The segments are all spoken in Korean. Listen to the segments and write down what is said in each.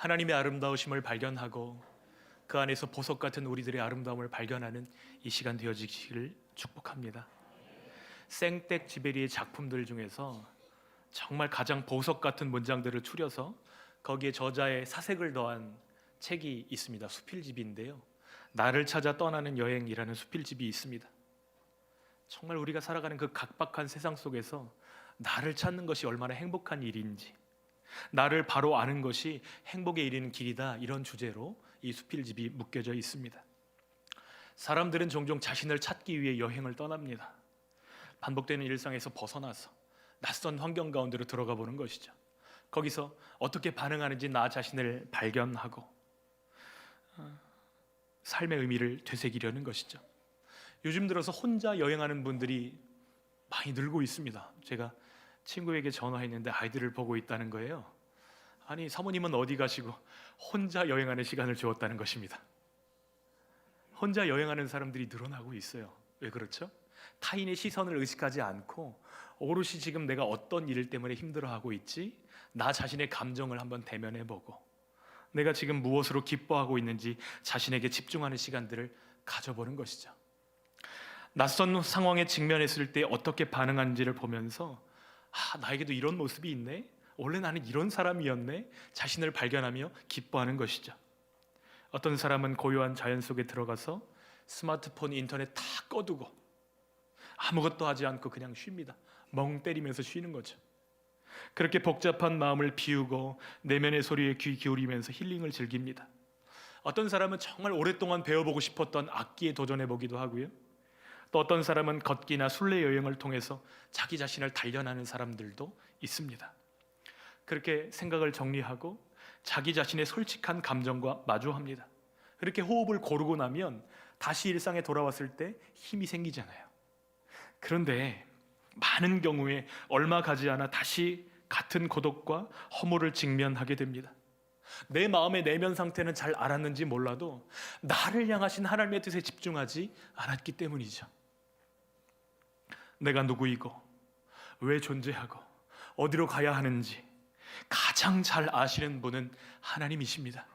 하나님의 아름다우심을 발견하고 그 안에서 보석 같은 우리들의 아름다움을 발견하는 이 시간 되어지기를 축복합니다. 생텍 지베리의 작품들 중에서 정말 가장 보석 같은 문장들을 추려서 거기에 저자의 사색을 더한 책이 있습니다. 수필집인데요, 나를 찾아 떠나는 여행이라는 수필집이 있습니다. 정말 우리가 살아가는 그 각박한 세상 속에서 나를 찾는 것이 얼마나 행복한 일인지, 나를 바로 아는 것이 행복에 이르는 길이다, 이런 주제로 이 수필집이 묶여져 있습니다. 사람들은 종종 자신을 찾기 위해 여행을 떠납니다. 반복되는 일상에서 벗어나서 낯선 환경 가운데로 들어가 보는 것이죠. 거기서 어떻게 반응하는지 나 자신을 발견하고 삶의 의미를 되새기려는 것이죠. 요즘 들어서 혼자 여행하는 분들이 많이 늘고 있습니다. 제가 친구에게 전화했는데 아이들을 보고 있다는 거예요. 아니, 사모님은 어디 가시고 혼자 여행하는 시간을 주었다는 것입니다. 혼자 여행하는 사람들이 늘어나고 있어요. 왜 그렇죠? 타인의 시선을 의식하지 않고 오롯이 지금 내가 어떤 일 때문에 힘들어하고 있지, 나 자신의 감정을 한번 대면해보고 내가 지금 무엇으로 기뻐하고 있는지 자신에게 집중하는 시간들을 가져보는 것이죠. 낯선 상황에 직면했을 때 어떻게 반응하는지를 보면서 나에게도 이런 모습이 있네, 원래 나는 이런 사람이었네, 자신을 발견하며 기뻐하는 것이죠. 어떤 사람은 고요한 자연 속에 들어가서 스마트폰, 인터넷 다 꺼두고 아무것도 하지 않고 그냥 쉽니다. 멍 때리면서 쉬는 거죠. 그렇게 복잡한 마음을 비우고 내면의 소리에 귀 기울이면서 힐링을 즐깁니다. 어떤 사람은 정말 오랫동안 배워보고 싶었던 악기에 도전해보기도 하고요, 또 어떤 사람은 걷기나 순례 여행을 통해서 자기 자신을 단련하는 사람들도 있습니다. 그렇게 생각을 정리하고 자기 자신의 솔직한 감정과 마주합니다. 그렇게 호흡을 고르고 나면 다시 일상에 돌아왔을 때 힘이 생기잖아요. 그런데 많은 경우에 얼마 가지 않아 다시 같은 고독과 허물을 직면하게 됩니다. 내 마음의 내면 상태는 잘 알았는지 몰라도 나를 향하신 하나님의 뜻에 집중하지 않았기 때문이죠. 내가 누구이고 왜 존재하고 어디로 가야 하는지 가장 잘 아시는 분은 하나님이십니다.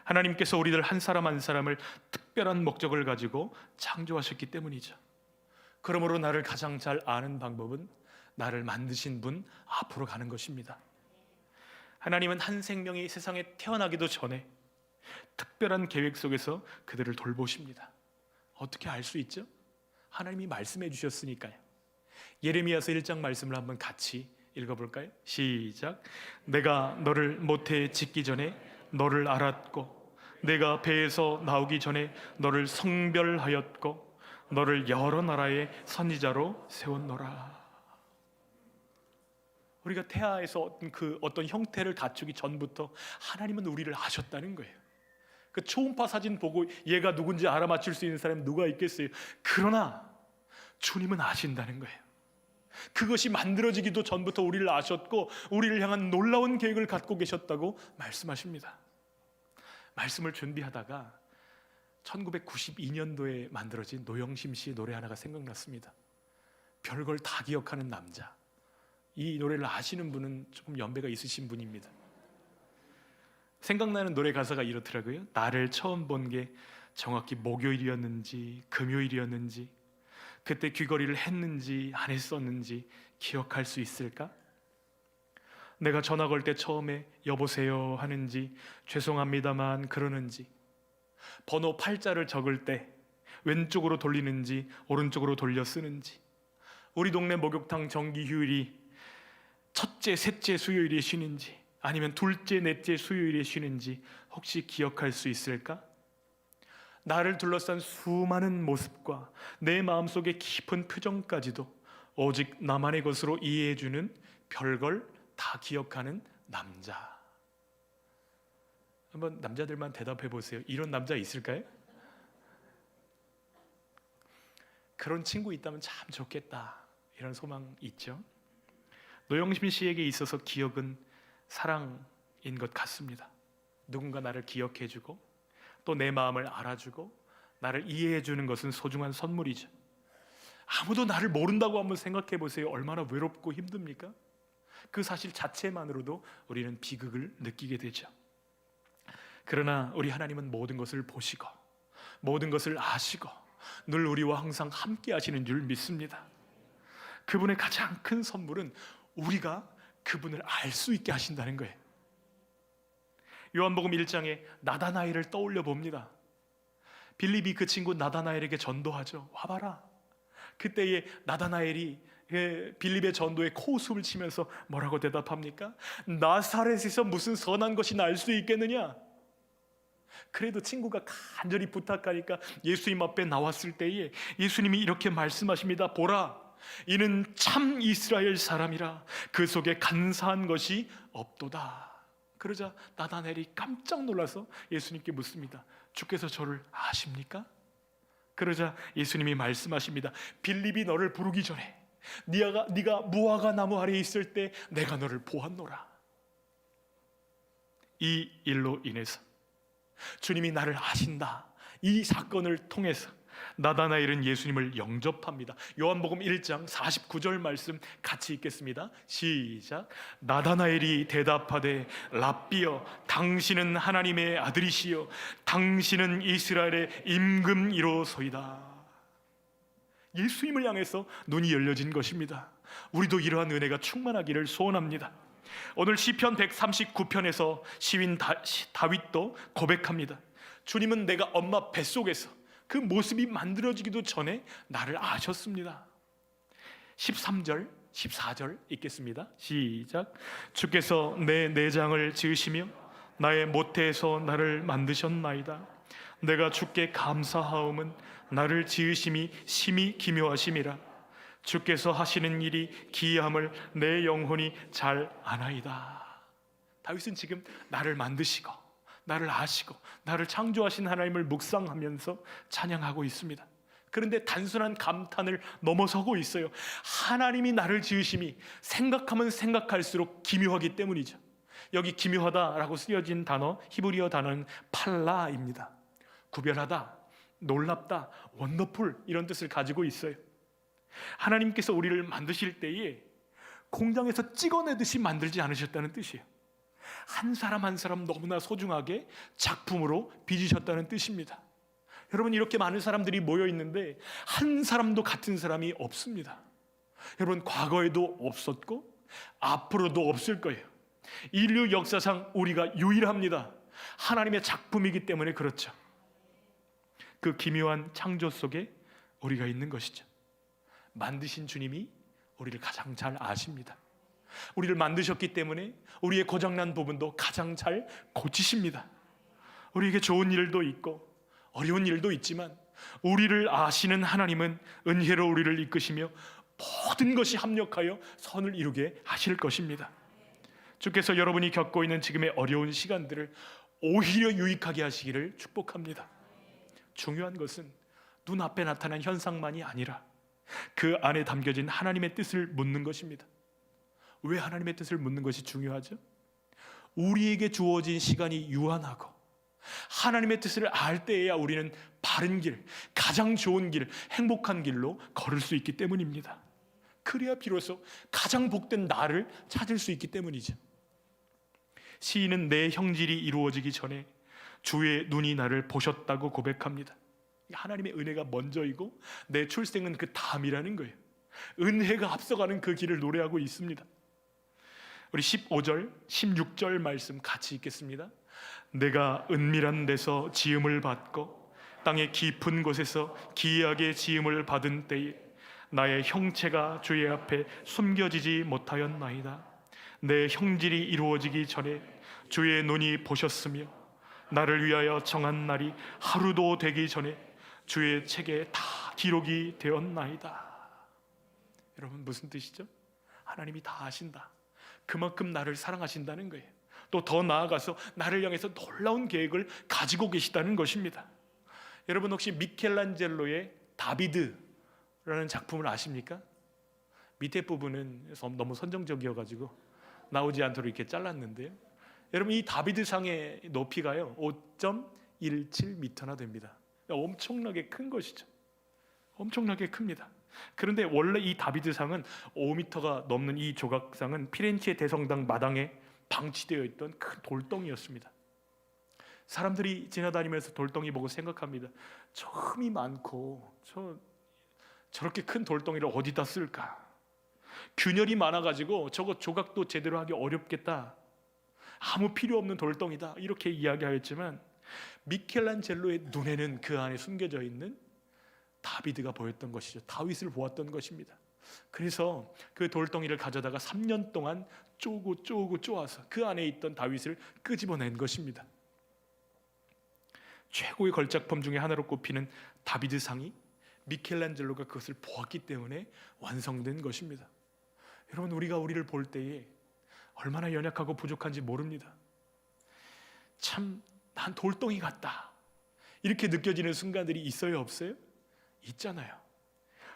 하나님께서 우리들 한 사람 한 사람을 특별한 목적을 가지고 창조하셨기 때문이죠. 그러므로 나를 가장 잘 아는 방법은 나를 만드신 분 앞으로 가는 것입니다. 하나님은 한 생명이 세상에 태어나기도 전에 특별한 계획 속에서 그들을 돌보십니다. 어떻게 알 수 있죠? 하나님이 말씀해 주셨으니까요. 예레미야서 1장 말씀을 한번 같이 읽어볼까요? 시작. 내가 너를 모태에 짓기 전에 너를 알았고 내가 배에서 나오기 전에 너를 성별하였고 너를 여러 나라의 선지자로 세웠노라. 우리가 태아에서 어떤 형태를 갖추기 전부터 하나님은 우리를 아셨다는 거예요. 그 초음파 사진 보고 얘가 누군지 알아맞힐 수 있는 사람이 누가 있겠어요? 그러나 주님은 아신다는 거예요. 그것이 만들어지기도 전부터 우리를 아셨고 우리를 향한 놀라운 계획을 갖고 계셨다고 말씀하십니다. 말씀을 준비하다가 1992년도에 만들어진 노영심 씨의 노래 하나가 생각났습니다. 별걸 다 기억하는 남자. 이 노래를 아시는 분은 조금 연배가 있으신 분입니다. 생각나는 노래 가사가 이렇더라고요. 나를 처음 본 게 정확히 목요일이었는지 금요일이었는지, 그때 귀걸이를 했는지 안 했었는지 기억할 수 있을까? 내가 전화 걸 때 처음에 여보세요 하는지 죄송합니다만 그러는지, 번호 8자를 적을 때 왼쪽으로 돌리는지 오른쪽으로 돌려 쓰는지, 우리 동네 목욕탕 정기 휴일이 첫째, 셋째 수요일에 쉬는지 아니면 둘째, 넷째 수요일에 쉬는지 혹시 기억할 수 있을까? 나를 둘러싼 수많은 모습과 내 마음속의 깊은 표정까지도 오직 나만의 것으로 이해해주는 별걸 다 기억하는 남자. 한번 남자들만 대답해 보세요. 이런 남자 있을까요? 그런 친구 있다면 참 좋겠다, 이런 소망 있죠. 노영심 씨에게 있어서 기억은 사랑인 것 같습니다. 누군가 나를 기억해주고 또 내 마음을 알아주고 나를 이해해주는 것은 소중한 선물이죠. 아무도 나를 모른다고 한번 생각해 보세요. 얼마나 외롭고 힘듭니까? 그 사실 자체만으로도 우리는 비극을 느끼게 되죠. 그러나 우리 하나님은 모든 것을 보시고 모든 것을 아시고 늘 우리와 항상 함께 하시는 줄 믿습니다. 그분의 가장 큰 선물은 우리가 그분을 알 수 있게 하신다는 거예요. 요한복음 1장에 나다나엘을 떠올려 봅니다. 빌립이 그 친구 나다나엘에게 전도하죠. 와봐라. 그때에 나다나엘이 빌립의 전도에 코웃음을 치면서 뭐라고 대답합니까? 나사렛에서 무슨 선한 것이 날 수 있겠느냐? 그래도 친구가 간절히 부탁하니까 예수님 앞에 나왔을 때에 예수님이 이렇게 말씀하십니다. 보라, 이는 참 이스라엘 사람이라 그 속에 간사한 것이 없도다. 그러자 나다나엘이 깜짝 놀라서 예수님께 묻습니다. 주께서 저를 아십니까? 그러자 예수님이 말씀하십니다. 빌립이 너를 부르기 전에 네가 무화과 나무 아래에 있을 때 내가 너를 보았노라. 이 일로 인해서 주님이 나를 아신다, 이 사건을 통해서 나다나엘은 예수님을 영접합니다. 요한복음 1장 49절 말씀 같이 읽겠습니다. 시작. 나다나엘이 대답하되 랍비여, 당신은 하나님의 아들이시여 당신은 이스라엘의 임금이로소이다. 예수님을 향해서 눈이 열려진 것입니다. 우리도 이러한 은혜가 충만하기를 소원합니다. 오늘 시편 139편에서 시인 다윗도 고백합니다. 주님은 내가 엄마 뱃속에서 그 모습이 만들어지기도 전에 나를 아셨습니다. 13절 14절 읽겠습니다. 시작. 주께서 내 내장을 지으시며 나의 모태에서 나를 만드셨나이다. 내가 주께 감사하옴은 나를 지으심이 심히 기묘하심이라. 주께서 하시는 일이 기이함을 내 영혼이 잘 아나이다. 다윗은 지금 나를 만드시고 나를 아시고 나를 창조하신 하나님을 묵상하면서 찬양하고 있습니다. 그런데 단순한 감탄을 넘어서고 있어요. 하나님이 나를 지으심이 생각하면 생각할수록 기묘하기 때문이죠. 여기 기묘하다라고 쓰여진 단어, 히브리어 단어는 팔라입니다. 구별하다, 놀랍다, 원더풀 이런 뜻을 가지고 있어요. 하나님께서 우리를 만드실 때에 공장에서 찍어내듯이 만들지 않으셨다는 뜻이에요. 한 사람 한 사람 너무나 소중하게 작품으로 빚으셨다는 뜻입니다. 여러분, 이렇게 많은 사람들이 모여 있는데 한 사람도 같은 사람이 없습니다. 여러분, 과거에도 없었고 앞으로도 없을 거예요. 인류 역사상 우리가 유일합니다. 하나님의 작품이기 때문에 그렇죠. 그 기묘한 창조 속에 우리가 있는 것이죠. 만드신 주님이 우리를 가장 잘 아십니다. 우리를 만드셨기 때문에 우리의 고장난 부분도 가장 잘 고치십니다. 우리에게 좋은 일도 있고 어려운 일도 있지만 우리를 아시는 하나님은 은혜로 우리를 이끄시며 모든 것이 합력하여 선을 이루게 하실 것입니다. 주께서 여러분이 겪고 있는 지금의 어려운 시간들을 오히려 유익하게 하시기를 축복합니다. 중요한 것은 눈앞에 나타난 현상만이 아니라 그 안에 담겨진 하나님의 뜻을 묻는 것입니다. 왜 하나님의 뜻을 묻는 것이 중요하죠? 우리에게 주어진 시간이 유한하고 하나님의 뜻을 알 때에야 우리는 바른 길, 가장 좋은 길, 행복한 길로 걸을 수 있기 때문입니다. 그래야 비로소 가장 복된 나를 찾을 수 있기 때문이죠. 시인은 내 형질이 이루어지기 전에 주의 눈이 나를 보셨다고 고백합니다. 하나님의 은혜가 먼저이고 내 출생은 그 다음이라는 거예요. 은혜가 앞서가는 그 길을 노래하고 있습니다. 우리 15절, 16절 말씀 같이 읽겠습니다. 내가 은밀한 데서 지음을 받고 땅의 깊은 곳에서 기이하게 지음을 받은 때에 나의 형체가 주의 앞에 숨겨지지 못하였나이다. 내 형질이 이루어지기 전에 주의 눈이 보셨으며 나를 위하여 정한 날이 하루도 되기 전에 주의 책에 다 기록이 되었나이다. 여러분, 무슨 뜻이죠? 하나님이 다 아신다. 그만큼 나를 사랑하신다는 거예요. 또 더 나아가서 나를 향해서 놀라운 계획을 가지고 계시다는 것입니다. 여러분, 혹시 미켈란젤로의 다비드라는 작품을 아십니까? 밑에 부분은 너무 선정적이어가지고 나오지 않도록 이렇게 잘랐는데요. 여러분, 이 다비드상의 높이가요 5.17m나 됩니다. 엄청나게 큰 것이죠. 엄청나게 큽니다. 그런데 원래 이 다비드상은 5m가 넘는 이 조각상은 피렌체 대성당 마당에 방치되어 있던 큰 돌덩이였습니다. 사람들이 지나다니면서 돌덩이 보고 생각합니다. 저 흠이 많고 저렇게 큰 돌덩이를 어디다 쓸까? 균열이 많아가지고 저거 조각도 제대로 하기 어렵겠다. 아무 필요 없는 돌덩이다. 이렇게 이야기하였지만 미켈란젤로의 눈에는 그 안에 숨겨져 있는 다비드가 보였던 것이죠. 다윗을 보았던 것입니다. 그래서 그 돌덩이를 가져다가 3년 동안 쪼아서 그 안에 있던 다윗을 끄집어낸 것입니다. 최고의 걸작품 중에 하나로 꼽히는 다비드상이 미켈란젤로가 그것을 보았기 때문에 완성된 것입니다. 여러분, 우리가 우리를 볼 때에 얼마나 연약하고 부족한지 모릅니다. 참, 난 돌덩이 같다, 이렇게 느껴지는 순간들이 있어요, 없어요? 있잖아요.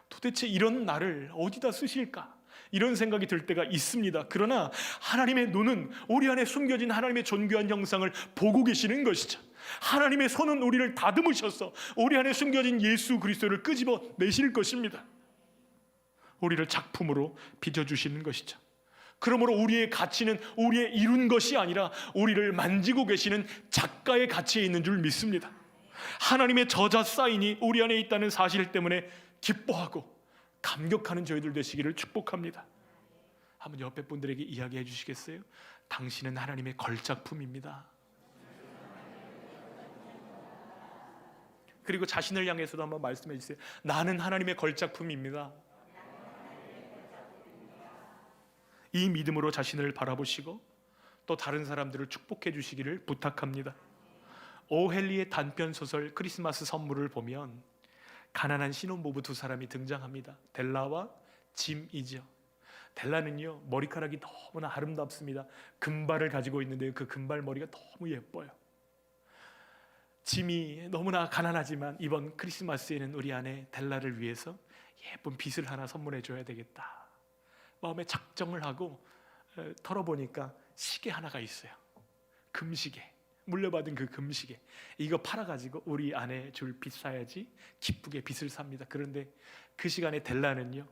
도대체 이런 나를 어디다 쓰실까? 이런 생각이 들 때가 있습니다. 그러나 하나님의 눈은 우리 안에 숨겨진 하나님의 존귀한 형상을 보고 계시는 것이죠. 하나님의 손은 우리를 다듬으셔서 우리 안에 숨겨진 예수 그리스도를 끄집어 내실 것입니다. 우리를 작품으로 빚어주시는 것이죠. 그러므로 우리의 가치는 우리의 이룬 것이 아니라 우리를 만지고 계시는 작가의 가치에 있는 줄 믿습니다. 하나님의 저자 사인이 우리 안에 있다는 사실 때문에 기뻐하고 감격하는 저희들 되시기를 축복합니다. 한번 옆에 분들에게 이야기해 주시겠어요? 당신은 하나님의 걸작품입니다. 그리고 자신을 향해서도 한번 말씀해 주세요. 나는 하나님의 걸작품입니다. 이 믿음으로 자신을 바라보시고 또 다른 사람들을 축복해 주시기를 부탁합니다. 오헨리의 단편 소설 크리스마스 선물을 보면 가난한 신혼부부 두 사람이 등장합니다. 델라와 짐이죠. 델라는요, 머리카락이 너무나 아름답습니다. 금발을 가지고 있는데 그 금발머리가 너무 예뻐요. 짐이 너무나 가난하지만 이번 크리스마스에는 우리 아내 델라를 위해서 예쁜 빗을 하나 선물해 줘야 되겠다, 마음에 작정을 하고 털어보니까 시계 하나가 있어요. 금시계, 물려받은 그 금시계. 이거 팔아가지고 우리 아내 줄 빗 사야지, 기쁘게 빗을 삽니다. 그런데 그 시간에 델라는요,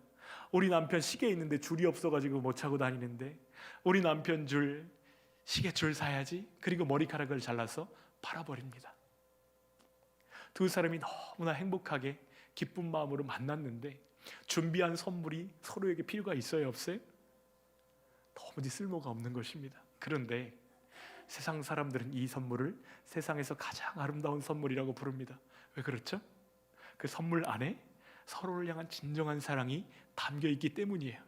우리 남편 시계 있는데 줄이 없어가지고 못 차고 다니는데 우리 남편 줄 시계 줄 사야지, 그리고 머리카락을 잘라서 팔아버립니다. 두 사람이 너무나 행복하게 기쁜 마음으로 만났는데 준비한 선물이 서로에게 필요가 있어요, 없어요? 도무지 쓸모가 없는 것입니다. 그런데 세상 사람들은 이 선물을 세상에서 가장 아름다운 선물이라고 부릅니다. 왜 그렇죠? 그 선물 안에 서로를 향한 진정한 사랑이 담겨 있기 때문이에요.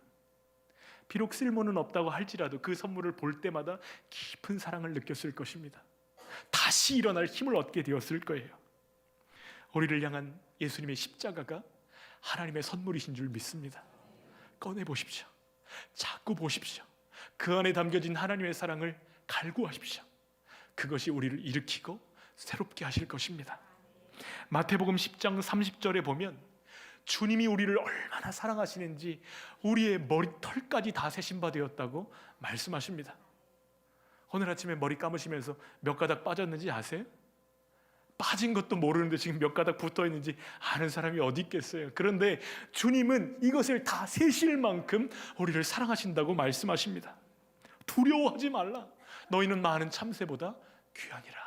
비록 쓸모는 없다고 할지라도 그 선물을 볼 때마다 깊은 사랑을 느꼈을 것입니다. 다시 일어날 힘을 얻게 되었을 거예요. 우리를 향한 예수님의 십자가가 하나님의 선물이신 줄 믿습니다. 꺼내보십시오. 자꾸 보십시오. 그 안에 담겨진 하나님의 사랑을 갈구하십시오. 그것이 우리를 일으키고 새롭게 하실 것입니다. 마태복음 10장 30절에 보면 주님이 우리를 얼마나 사랑하시는지 우리의 머리털까지 다 세신바 되었다고 말씀하십니다. 오늘 아침에 머리 감으시면서 몇 가닥 빠졌는지 아세요? 빠진 것도 모르는데 지금 몇 가닥 붙어 있는지 아는 사람이 어디 있겠어요? 그런데 주님은 이것을 다 세실 만큼 우리를 사랑하신다고 말씀하십니다. 두려워하지 말라. 너희는 많은 참새보다 귀하니라.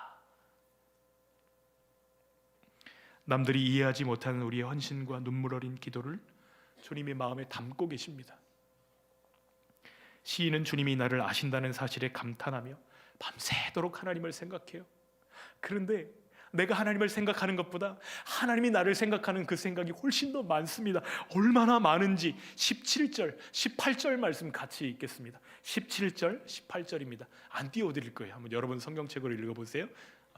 남들이 이해하지 못하는 우리의 헌신과 눈물 어린 기도를 주님의 마음에 담고 계십니다. 시인은 주님이 나를 아신다는 사실에 감탄하며 밤새도록 하나님을 생각해요. 그런데 내가 하나님을 생각하는 것보다 하나님이 나를 생각하는 그 생각이 훨씬 더 많습니다. 얼마나 많은지 17절, 18절 말씀 같이 읽겠습니다. 17절, 18절입니다. 안 띄워드릴 거예요. 한번 여러분 성경책으로 읽어보세요.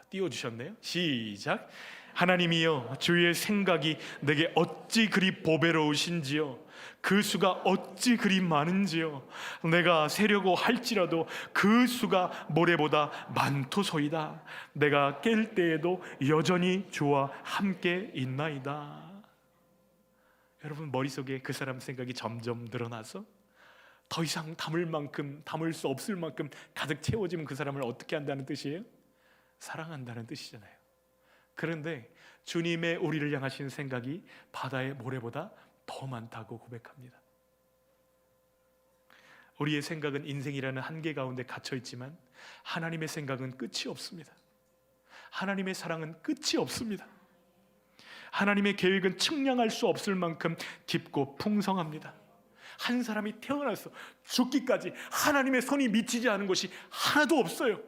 띄워주셨네요. 시작. 하나님이여, 주의 생각이 내게 어찌 그리 보배로우신지요, 그 수가 어찌 그리 많은지요. 내가 세려고 할지라도 그 수가 모래보다 많도소이다. 내가 깰 때에도 여전히 주와 함께 있나이다. 여러분, 머릿속에 그 사람 생각이 점점 늘어나서 더 이상 담을 만큼, 담을 수 없을 만큼 가득 채워지면 그 사람을 어떻게 한다는 뜻이에요? 사랑한다는 뜻이잖아요. 그런데 주님의 우리를 향하신 생각이 바다의 모래보다 더 많다고 고백합니다. 우리의 생각은 인생이라는 한계 가운데 갇혀 있지만 하나님의 생각은 끝이 없습니다. 하나님의 사랑은 끝이 없습니다. 하나님의 계획은 측량할 수 없을 만큼 깊고 풍성합니다. 한 사람이 태어나서 죽기까지 하나님의 손이 미치지 않은 것이 하나도 없어요.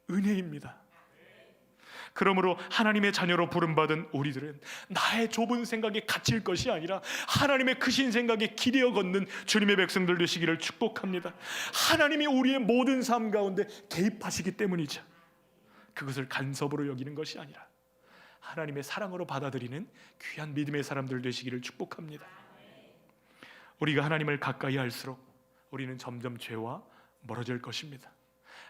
은혜입니다. 그러므로 하나님의 자녀로 부름받은 우리들은 나의 좁은 생각에 갇힐 것이 아니라 하나님의 크신 생각에 기대어 걷는 주님의 백성들 되시기를 축복합니다. 하나님이 우리의 모든 삶 가운데 개입하시기 때문이죠. 그것을 간섭으로 여기는 것이 아니라 하나님의 사랑으로 받아들이는 귀한 믿음의 사람들 되시기를 축복합니다. 우리가 하나님을 가까이 할수록 우리는 점점 죄와 멀어질 것입니다.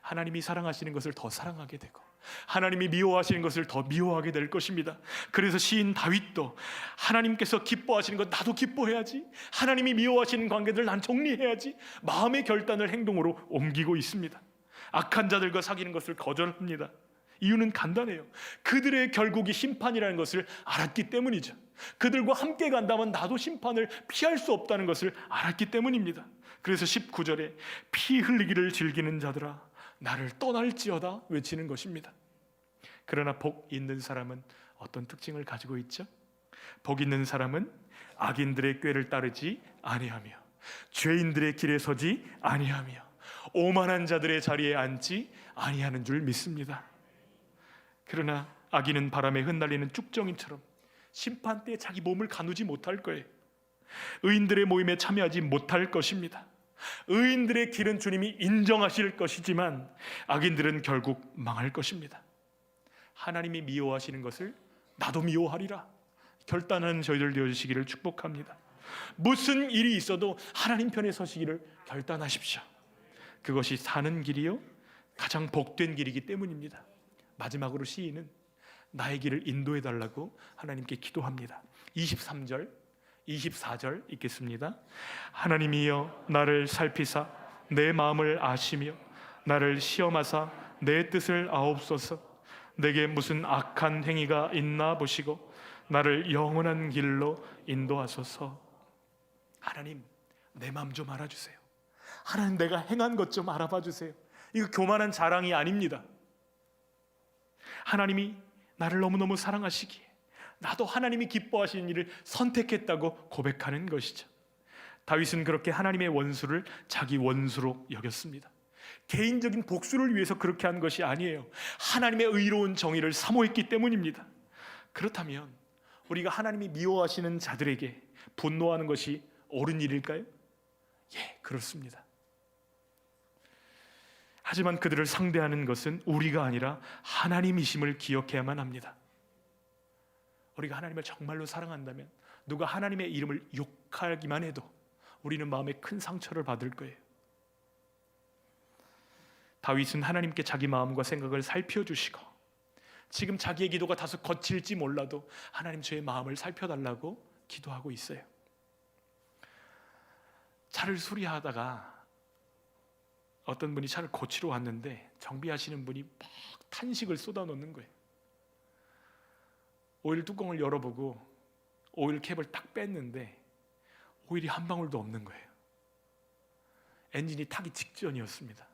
하나님이 사랑하시는 것을 더 사랑하게 되고 하나님이 미워하시는 것을 더 미워하게 될 것입니다. 그래서 시인 다윗도 하나님께서 기뻐하시는 것 나도 기뻐해야지, 하나님이 미워하시는 관계들 난 정리해야지, 마음의 결단을 행동으로 옮기고 있습니다. 악한 자들과 사귀는 것을 거절합니다. 이유는 간단해요. 그들의 결국이 심판이라는 것을 알았기 때문이죠. 그들과 함께 간다면 나도 심판을 피할 수 없다는 것을 알았기 때문입니다. 그래서 19절에 피 흘리기를 즐기는 자들아 나를 떠날지어다 외치는 것입니다. 그러나 복 있는 사람은 어떤 특징을 가지고 있죠? 복 있는 사람은 악인들의 꾀를 따르지 아니하며 죄인들의 길에 서지 아니하며 오만한 자들의 자리에 앉지 아니하는 줄 믿습니다. 그러나 악인은 바람에 흩날리는 쭉정이처럼 심판 때 자기 몸을 가누지 못할 거예요. 의인들의 모임에 참여하지 못할 것입니다. 의인들의 길은 주님이 인정하실 것이지만 악인들은 결국 망할 것입니다. 하나님이 미워하시는 것을 나도 미워하리라 결단하는 저희들 되어주시기를 축복합니다. 무슨 일이 있어도 하나님 편에 서시기를 결단하십시오. 그것이 사는 길이요 가장 복된 길이기 때문입니다. 마지막으로 시인은 나의 길을 인도해 달라고 하나님께 기도합니다. 23절 24절 읽겠습니다. 하나님이여 나를 살피사 내 마음을 아시며 나를 시험하사 내 뜻을 아옵소서. 내게 무슨 악한 행위가 있나 보시고 나를 영원한 길로 인도하소서. 하나님 내 마음 좀 알아주세요. 하나님 내가 행한 것 좀 알아봐 주세요. 이거 교만한 자랑이 아닙니다. 하나님이 나를 너무너무 사랑하시기에 나도 하나님이 기뻐하시는 일을 선택했다고 고백하는 것이죠. 다윗은 그렇게 하나님의 원수를 자기 원수로 여겼습니다. 개인적인 복수를 위해서 그렇게 한 것이 아니에요. 하나님의 의로운 정의를 사모했기 때문입니다. 그렇다면 우리가 하나님이 미워하시는 자들에게 분노하는 것이 옳은 일일까요? 예, 그렇습니다. 하지만 그들을 상대하는 것은 우리가 아니라 하나님이심을 기억해야만 합니다. 우리가 하나님을 정말로 사랑한다면 누가 하나님의 이름을 욕하기만 해도 우리는 마음에 큰 상처를 받을 거예요. 다윗은 하나님께 자기 마음과 생각을 살펴주시고 지금 자기의 기도가 다소 거칠지 몰라도 하나님 저의 마음을 살펴달라고 기도하고 있어요. 차를 수리하다가 어떤 분이 차를 고치러 왔는데 정비하시는 분이 막 탄식을 쏟아놓는 거예요. 오일 뚜껑을 열어보고 오일 캡을 딱 뺐는데 오일이 한 방울도 없는 거예요. 엔진이 타기 직전이었습니다.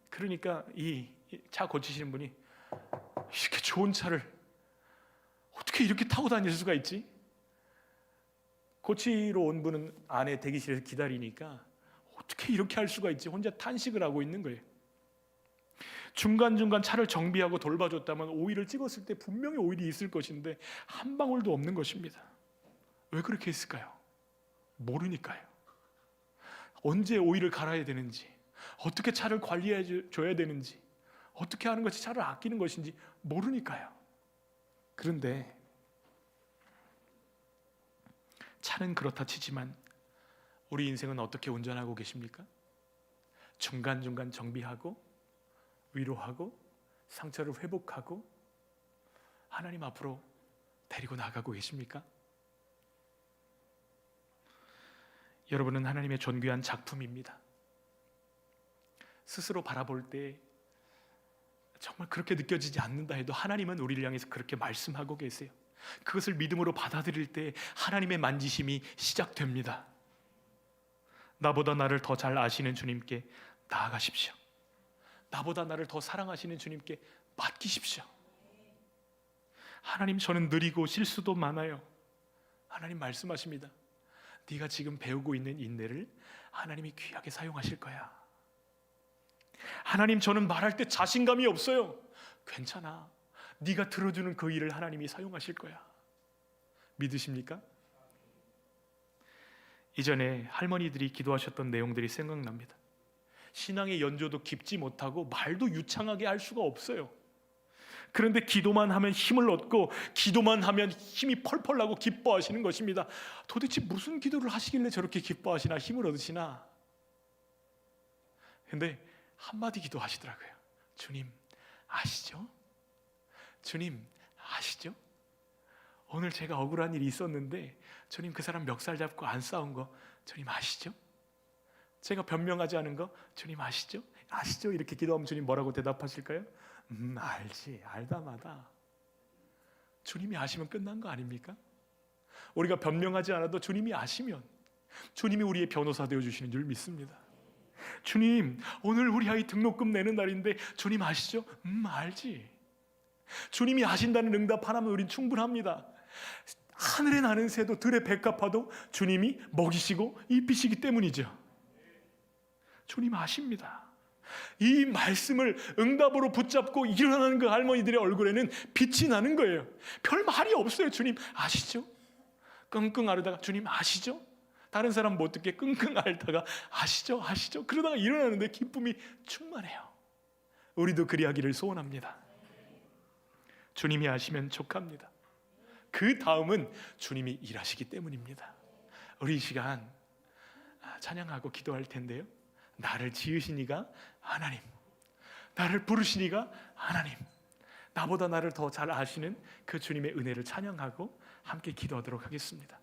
그러니까 이 차 고치시는 분이 이렇게 좋은 차를 어떻게 이렇게 타고 다닐 수가 있지? 고치러 온 분은 안에 대기실에서 기다리니까 어떻게 이렇게 할 수가 있지? 혼자 탄식을 하고 있는 거예요. 중간중간 차를 정비하고 돌봐줬다면 오일을 찍었을 때 분명히 오일이 있을 것인데 한 방울도 없는 것입니다. 왜 그렇게 했을까요? 모르니까요. 언제 오일을 갈아야 되는지, 어떻게 차를 관리해 줘야 되는지, 어떻게 하는 것이 차를 아끼는 것인지 모르니까요. 그런데 차는 그렇다 치지만 우리 인생은 어떻게 운전하고 계십니까? 중간중간 정비하고 위로하고 상처를 회복하고 하나님 앞으로 데리고 나가고 계십니까? 여러분은 하나님의 존귀한 작품입니다. 스스로 바라볼 때 정말 그렇게 느껴지지 않는다 해도 하나님은 우리를 향해서 그렇게 말씀하고 계세요. 그것을 믿음으로 받아들일 때 하나님의 만지심이 시작됩니다. 나보다 나를 더 잘 아시는 주님께 나아가십시오. 나보다 나를 더 사랑하시는 주님께 맡기십시오. 하나님, 저는 느리고 실수도 많아요. 하나님 말씀하십니다. 네가 지금 배우고 있는 인내를 하나님이 귀하게 사용하실 거야. 하나님, 저는 말할 때 자신감이 없어요. 괜찮아. 네가 들어주는 그 일을 하나님이 사용하실 거야. 믿으십니까? 이전에 할머니들이 기도하셨던 내용들이 생각납니다. 신앙의 연조도 깊지 못하고 말도 유창하게 할 수가 없어요. 그런데 기도만 하면 힘을 얻고 기도만 하면 힘이 펄펄 나고 기뻐하시는 것입니다. 도대체 무슨 기도를 하시길래 저렇게 기뻐하시나 힘을 얻으시나? 근데 한마디 기도하시더라고요. 주님 아시죠? 주님 아시죠? 오늘 제가 억울한 일이 있었는데 주님 그 사람 멱살 잡고 안 싸운 거 주님 아시죠? 제가 변명하지 않은 거 주님 아시죠? 아시죠? 이렇게 기도하면 주님 뭐라고 대답하실까요? 알지, 알다마다. 주님이 아시면 끝난 거 아닙니까? 우리가 변명하지 않아도 주님이 아시면 주님이 우리의 변호사 되어주시는 줄 믿습니다. 주님, 오늘 우리 아이 등록금 내는 날인데 주님 아시죠? 알지. 주님이 아신다는 응답 하나면 우린 충분합니다. 하늘에 나는 새도 들에 백합화도 주님이 먹이시고 입히시기 때문이죠. 주님 아십니다. 이 말씀을 응답으로 붙잡고 일어나는 그 할머니들의 얼굴에는 빛이 나는 거예요. 별 말이 없어요. 주님 아시죠? 끙끙 앓다가 주님 아시죠? 다른 사람 못 듣게 끙끙 앓다가 아시죠? 아시죠? 그러다가 일어나는데 기쁨이 충만해요. 우리도 그리하기를 소원합니다. 주님이 아시면 족합니다. 그 다음은 주님이 일하시기 때문입니다. 우리 이 시간 찬양하고 기도할 텐데요, 나를 지으신 이가 하나님, 나를 부르신 이가 하나님, 나보다 나를 더 잘 아시는 그 주님의 은혜를 찬양하고 함께 기도하도록 하겠습니다.